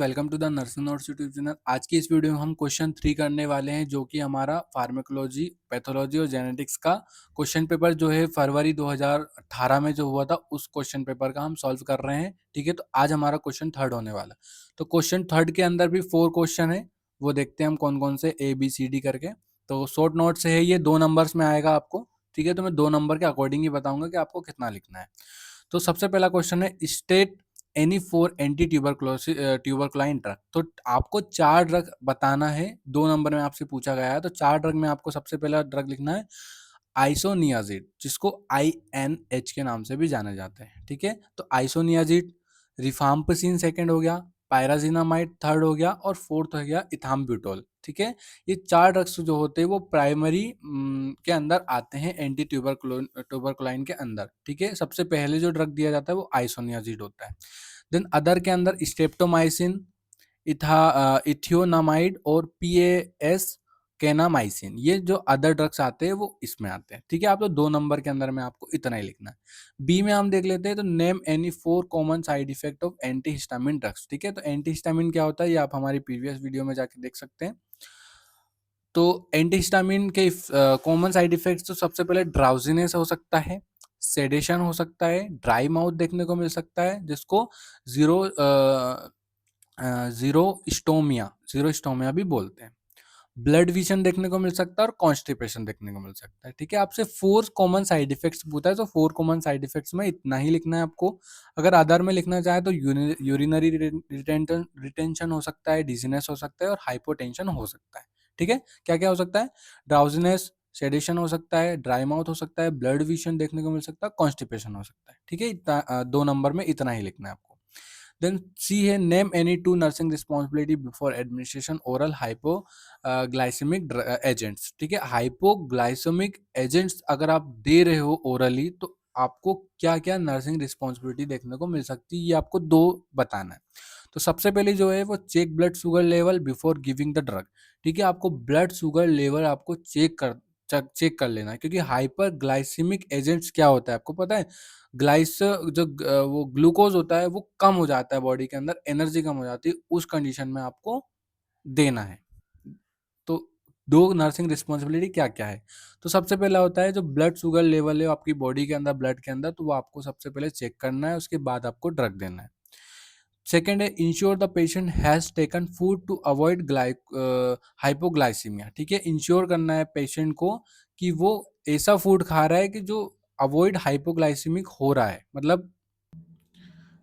Welcome to the nursing notes YouTube channel. आज की इस वीडियो में हम क्वेश्चन 3 करने वाले हैं, जो कि हमारा फार्माकोलॉजी, पैथोलॉजी और जेनेटिक्स का क्वेश्चन पेपर जो है फरवरी 2018 में जो हुआ था, उस क्वेश्चन पेपर का हम सॉल्व कर रहे हैं। ठीक है, तो आज हमारा क्वेश्चन थर्ड होने वाला। तो क्वेश्चन थर्ड के अंदर भी 4 क्वेश्चन है, वो देखते हैं हम कौन कौन से ABCD करके। तो शॉर्ट नोट से है, ये 2 नंबर्स में आएगा आपको। ठीक है, तो मैं 2 नंबर के अकॉर्डिंग ही बताऊंगा कि आपको कितना लिखना है। तो सबसे पहला क्वेश्चन है, स्टेट एनी 4 एंटी ट्यूबरकुलाइन ड्रग। तो आपको 4 ड्रग बताना है, 2 नंबर में आपसे पूछा गया है। तो 4 ड्रग में आपको सबसे पहला ड्रग लिखना है आइसोनियाजिड, जिसको INH के नाम से भी जाने जाते हैं। ठीक है, तो आइसोनियाजिड, रिफाम्पिसिन सेकंड हो गया, पायराजिनामाइड थर्ड हो गया, और फोर्थ हो गया इथाम्ब्यूटोल। ठीक है, ये 4 ड्रग्स जो होते हैं वो प्राइमरी के अंदर आते हैं, एंटी ट्यूबरकुलाइन के अंदर। ठीक है, सबसे पहले जो ड्रग दिया जाता है वो आइसोनियाजिड होता है। देन अदर के अंदर स्ट्रेप्टोमाइसिन, इथियोनामाइड और PAS केनामाइसिन, ये जो अदर ड्रग्स आते हैं वो इसमें आते हैं। ठीक है, आप तो 2 नंबर के अंदर में आपको इतना ही लिखना है। बी में हम देख लेते हैं, तो name any 4 common side effect of antihistamine drugs. ठीक है, तो एंटीहिस्टामिन क्या होता है, ये आप हमारी प्रीवियस वीडियो में जाके देख सकते हैं। तो एंटीहिस्टामिन के कॉमन साइड इफेक्ट्स, तो सबसे पहले ड्राउजीनेस हो सकता है, सेडेशन हो सकता है, ड्राई माउथ देखने को मिल सकता है, जिसको जीरो जीरो स्टोमिया भी बोलते हैं। ब्लड विजन देखने को मिल सकता है और कॉन्स्टिपेशन देखने को मिल सकता है। ठीक है, आपसे 4 कॉमन साइड इफेक्ट्स पूछा है, तो 4 कॉमन साइड इफेक्ट्स में इतना ही लिखना है आपको। अगर अदर में लिखना चाहे तो यूरिनरी रिटेंशन हो सकता है, डिजीनेस हो सकता है और हाइपोटेंशन हो सकता है। ठीक है, क्या क्या हो सकता है, ड्राउजीनेस, सेडेशन हो सकता है, ड्राई माउथ हो सकता है, ब्लड विजन देखने को मिल सकता है, कॉन्स्टिपेशन हो सकता है। ठीक है, इतना 2 नंबर में इतना ही लिखना है आपको। देन सी है, name any 2 nursing responsibility before administration oral hypoglycaemic agents. ठीक है, हाइपोग्लाइसेमिक एजेंट्स अगर आप दे रहे हो ओरली, तो आपको क्या क्या नर्सिंग रिस्पॉन्सिबिलिटी देखने को मिल सकती है, ये आपको 2 बताना है। तो सबसे पहले जो है वो check blood sugar level before giving the drug. ठीक है, आपको ब्लड शुगर लेवल आपको चेक कर लेना है, क्योंकि हाइपर ग्लाइसेमिक एजेंट्स क्या होता है आपको पता है। वो ग्लूकोज होता है वो कम हो जाता है बॉडी के अंदर, एनर्जी कम हो जाती है, उस कंडीशन में आपको देना है। तो 2 नर्सिंग रिस्पॉन्सिबिलिटी क्या क्या है, तो सबसे पहला होता है जो ब्लड शुगर लेवल है आपकी बॉडी के अंदर, ब्लड के अंदर, तो वो आपको सबसे पहले चेक करना है, उसके बाद आपको ड्रग देना है। सेकेंड है, ensure the patient has taken food to avoid hypoglycaemia. ठीक है, इंश्योर करना है पेशेंट को कि वो ऐसा फूड खा रहा है कि जो अवॉइड हाइपोग्लाइसीमिक हो रहा है, मतलब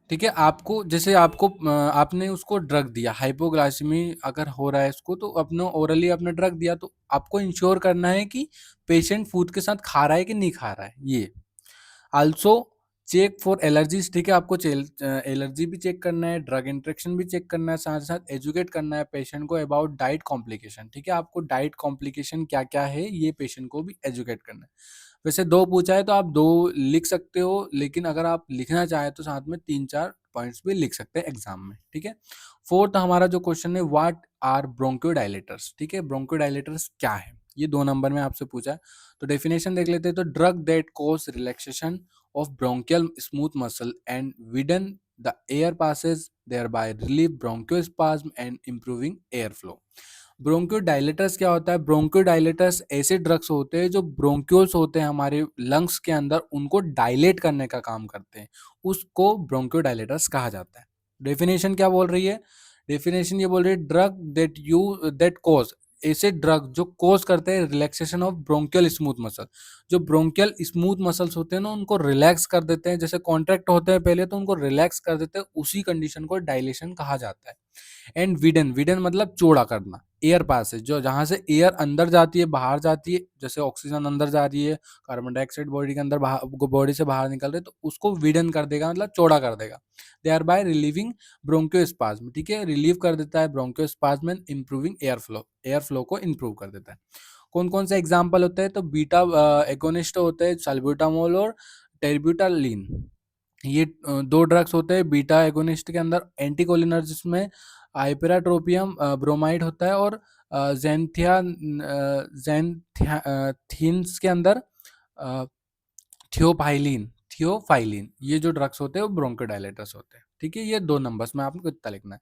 ठीक है, आपको जैसे आपने उसको ड्रग दिया, हाइपोग्लाइसेमी अगर हो रहा है इसको, तो अपने ओरली आपने ड्रग दिया, तो आपको इंश्योर करना है कि पेशेंट फूड के साथ खा रहा है कि नहीं खा रहा है। ये आल्सो चेक फॉर एलर्जीज। ठीक है, आपको एलर्जी भी चेक करना है, ड्रग इंट्रेक्शन भी चेक करना है, साथ साथ एजुकेट करना है पेशेंट को अबाउट डाइट कॉम्प्लिकेशन। ठीक है, आपको डाइट कॉम्प्लिकेशन क्या क्या है ये पेशेंट को भी एजुकेट करना है। वैसे 2 पूछा है तो आप 2 लिख सकते हो, लेकिन अगर आप लिखना चाहे तो साथ में 3-4 पॉइंट्स भी लिख सकते हैं एग्जाम में। ठीक है, फोर्थ हमारा जो क्वेश्चन है, व्हाट आर ब्रोंकोडाइलेटर्स। ठीक है, ब्रोंकोडाइलेटर्स क्या है, ये 2 नंबर में आपसे पूछा है। तो डेफिनेशन देख लेते हैं, तो drug that cause relaxation of bronchial smooth muscle and widen the air passes, thereby relieve bronchospasm and improving airflow। Bronchodilators क्या होता है, ब्रोंकोडाइलेटर्स ऐसे ड्रग्स होते हैं जो ब्रोंक्यूल्स होते हैं हमारे लंग्स के अंदर, उनको डायलेट करने का काम करते हैं, उसको ब्रोंकोडाइलेटर्स कहा जाता है। डेफिनेशन क्या बोल रही है, डेफिनेशन ये बोल रही है, ड्रग दैट कॉज, ऐसे ड्रग जो कोज करते हैं relaxation of bronchial smooth muscle. जो ब्रोंकियल स्मूथ मसल्स होते हैं ना, उनको रिलैक्स कर देते हैं, जैसे कॉन्ट्रैक्ट होते हैं पहले तो उनको रिलैक्स कर देते हैं, उसी कंडीशन को डायलेशन कहा जाता है। एंड विडन, विडन मतलब चौड़ा करना, एयर पासेज, जो जहां से एयर अंदर जाती है बाहर जाती है, जैसे ऑक्सीजन अंदर जा रही है, कार्बन डाइऑक्साइड बॉडी के अंदर बॉडी से बाहर निकल रहे, तो उसको विडन कर देगा, मतलब चौड़ा कर देगा। They are by relieving bronchospasm. ठीक है, रिलीव कर देता है bronchospasm and improving air flow को इंप्रूव कर देता है। कौन कौन से एग्जाम्पल होते हैं, तो बीटा एगोनिस्ट होते हैं सल्ब्यूटामोल और टेरब्यूटालिन। ये 2 ड्रग्स होते हैं बीटा एगोनिस्ट के अंदर। एंटीकोलिनर्जिक्स में हाइपराट्रोपियम ब्रोमाइड होता है, और जेंथियाथिन्स के अंदर थियोफाइलिन, ये जो ड्रग्स होते हैं वो ब्रोंकोडायलेटर्स होते हैं। ठीक है, ये 2 नंबर्स में आपको इतना लिखना है।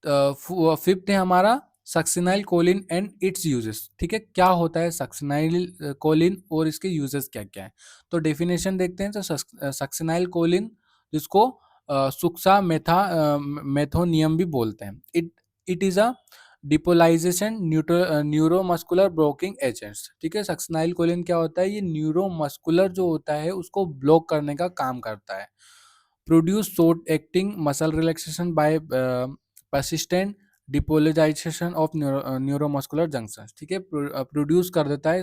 फिफ्थ है हमारा succinyl Colin and it's uses. ठीक है, क्या होता है सक्सिनाइल कोलिन और इसके यूजेस क्या क्या है। तो डेफिनेशन देखते हैं। तो सक्सिनाइल कोलिन, जिसको सुक्सा मेथोनियम भी बोलते हैं, it it is a depolarization neuromuscular blocking agents. ठीक है, सक्सिनाइल कोलिन क्या होता है, ये न्यूरोमस्कुलर जो होता है उसको ब्लॉक करने का काम करता है। Produce short acting muscle relaxation by persistent depolarisation of neuromuscular junction. ठीक है, प्रोड्यूस कर देता है,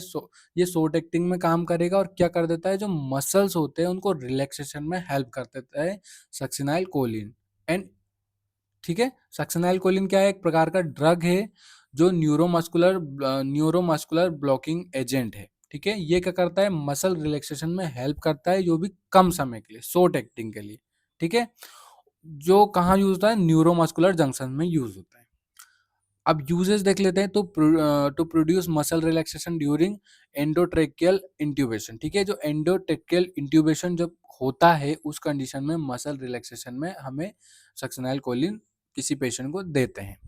ये शॉर्ट एक्टिंग में काम करेगा और क्या कर देता है, जो मसल्स होते हैं उनको रिलैक्सेशन में हेल्प कर देता है सक्सिनाइल कोलिन। एंड ठीक है, सक्सेनाइल कोलिन क्या है, एक प्रकार का ड्रग है जो न्यूरोमस्कुलर ब्लॉकिंग एजेंट है। ठीक है, ये क्या करता है, मसल रिलैक्सेशन में हेल्प करता है, जो भी कम समय के लिए, शॉर्ट एक्टिंग के लिए। ठीक है, जो कहाँ यूज होता है, न्यूरोमस्कुलर जंक्शन में यूज होता है। अब यूजेस देख लेते हैं। तो to produce muscle relaxation during endotracheal intubation. ठीक है, जो एंडोट्रेकियल इंट्यूबेशन जब होता है उस कंडीशन में मसल रिलैक्सेशन में हमें सक्सेनाइल कोलिन किसी पेशेंट को देते हैं।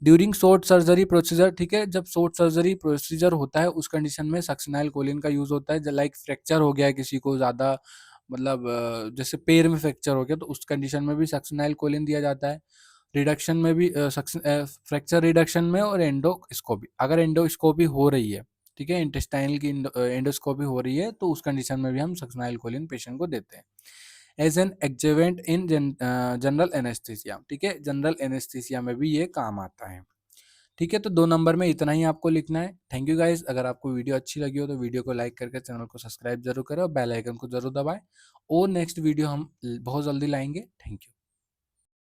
During short surgery procedure. ठीक है, जब शॉर्ट सर्जरी प्रोसीजर होता है उस कंडीशन में सक्सेनाइल कोलिन का यूज होता है। लाइक फ्रैक्चर हो गया है किसी को ज़्यादा, मतलब जैसे पैर में फ्रैक्चर हो गया तो उस कंडीशन में भी सक्सेनाइल कोलिन दिया जाता है। रिडक्शन में भी फ्रैक्चर रिडक्शन में, और एंडोस्कोपी, अगर एंडोस्कोपी हो रही है, ठीक है, इंटेस्टाइनल की एंडोस्कोपी हो रही है तो उस कंडीशन में भी हम सक्सेनाइल कोलिन पेशेंट को देते हैं as an adjuvant in general anaesthesia. ठीक है, जनरल एनेस्थीसिया में भी ये काम आता है। ठीक है, तो 2 नंबर में इतना ही आपको लिखना है। Thank you guys. अगर आपको वीडियो अच्छी लगी हो तो वीडियो को लाइक करके चैनल को सब्सक्राइब जरूर करें और बेल आइकन को जरूर दबाएं। और नेक्स्ट वीडियो हम बहुत जल्दी लाएंगे। Thank you.